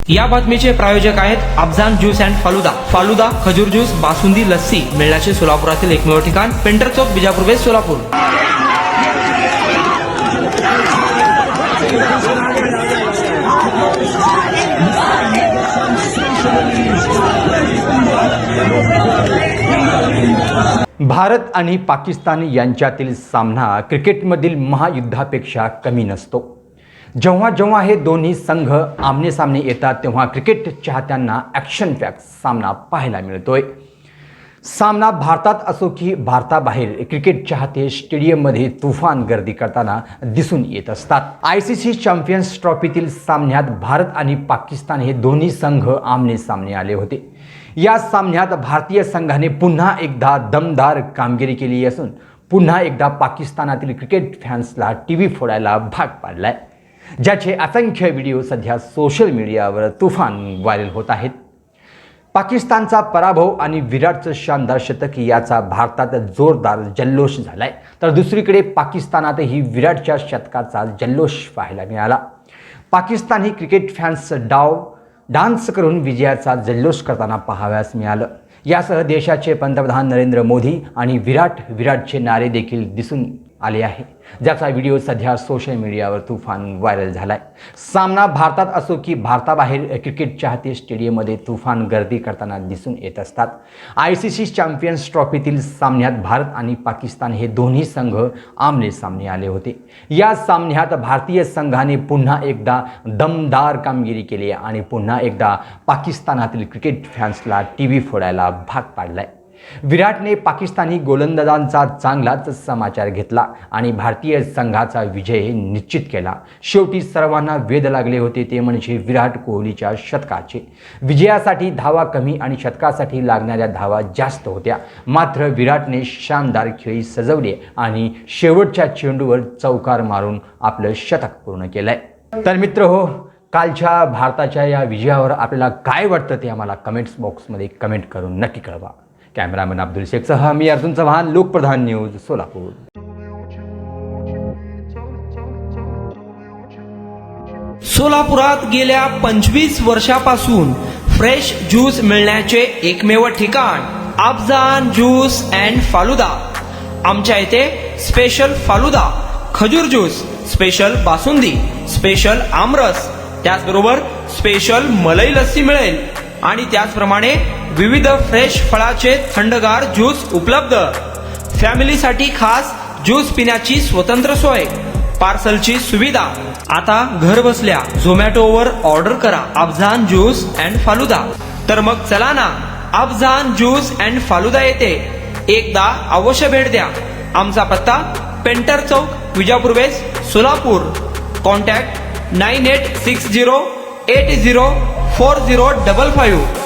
या बातमीचे प्रायोजक आहेत अफजान ज्यूस अँड फालुदा। फालुदा, खजूर ज्यूस, बासुंदी, लस्सी मिळण्याचे सोलापुरातील एकमेव ठिकाण, पेंटर चौक, बिजापूर वेस्ट, सोलापूर। भारत आणि पाकिस्तान यांच्यातील सामना क्रिकेटमधील महायुद्धापेक्षा कमी नसतो। जेव्हा जेव्हा हे दोन्ही संघ आमनेसामने येतात तेव्हा क्रिकेट चाहत्यांना ॲक्शन पॅक सामना पाहायला मिळतोय। सामना भारतात असो की भारताबाहेर क्रिकेट चाहते स्टेडियममध्ये तुफान गर्दी करताना दिसून येत असतात। ICC चॅम्पियन्स ट्रॉफीतील सामन्यात भारत आणि पाकिस्तान हे दोन्ही संघ आमनेसामने आले होते। या सामन्यात भारतीय संघाने पुन्हा एकदा दमदार कामगिरी केली असून पुन्हा एकदा पाकिस्तानातील क्रिकेट फॅन्सला टीव्ही फोडायला भाग पाडलाय, ज्याचे असंख्य व्हिडिओ सध्या सोशल मीडियावर तुफान व्हायरल होत आहेत। पाकिस्तानचा पराभव आणि विराटचं शानदार शतक याचा भारतात जोरदार जल्लोष झालाय, तर दुसरीकडे पाकिस्तानातही विराटच्या शतकाचा जल्लोष पाहायला मिळाला। पाकिस्तानी क्रिकेट फॅन्स डान्स करून विजयाचा जल्लोष करताना पाहावयास मिळालं। यासह देशाचे पंतप्रधान नरेंद्र मोदी आणि विराटचे नारे देखील दिसून आले आहे, ज्याचा व्हिडिओ सध्या सोशल मीडियावर तुफान व्हायरल झालाय। सामना भारतात असो की भारताबाहेर क्रिकेट चाहते स्टेडियममध्ये तुफान गर्दी करताना दिसून येत असतात। ICC चॅम्पियन्स ट्रॉफीतील सामन्यात भारत आणि पाकिस्तान हे दोन्ही संघ आमने सामने आले होते। या सामन्यात भारतीय संघाने पुन्हा एकदा दमदार कामगिरी केली आणि पुन्हा एकदा पाकिस्तानातील क्रिकेट फॅन्सला टीव्ही फोडायला भाग पाडलाय। विराटने पाकिस्तानी गोलंदाजांचा चांगलाच समाचार घेतला आणि भारतीय संघाचा विजय निश्चित केला। शेवटी सर्वांना वेध लागले होते ते म्हणजे विराट कोहलीच्या शतकाचे। विजयासाठी धावा कमी आणि शतकासाठी लागणाऱ्या धावा जास्त होत्या, मात्र विराटने शानदार खेळी सजवली आणि शेवटच्या चेंडूवर चौकार मारून आपलं शतक पूर्ण केलंय। तर मित्रहो, कालच्या भारताच्या या विजयावर आपल्याला काय वाटतं ते आम्हाला कमेंट्स बॉक्समध्ये कमेंट करून नक्की कळवा। कॅमेरामॅन अब्दुल शेखसह मी अर्जुन चव्हाण, लोकप्रधान न्यूज, सोलापूर। सोलापुरात गेल्या 25 वर्षापासून फ्रेश ज्यूस मिळण्याचे एकमेव ठिकाण, अफजान ज्यूस अँड फालुदा। आमच्या इथे स्पेशल फालुदा, खजूर ज्यूस, स्पेशल बासुंदी, स्पेशल आमरस, त्याचबरोबर स्पेशल मलाई लस्सी मिळेल आणि त्याचप्रमाणे विविध फ्रेश फळाचे थंडगार ज्यूस उपलब्ध। फॅमिलीसाठी खास ज्यूस पिण्याची स्वतंत्र सोय, पार्सलची सुविधा। आता घर बसल्या झोमॅटोवर ऑर्डर करा अफजान ज्यूस अँड फालुदा। तर मग चला ना, अफजान ज्यूस अँड फालुदा येथे एकदा अवश्य भेट द्या। आमचा पत्ता पेंटर चौक, बिजापूर वेस्ट, सोलापूर। कॉन्टॅक्ट 9860804055।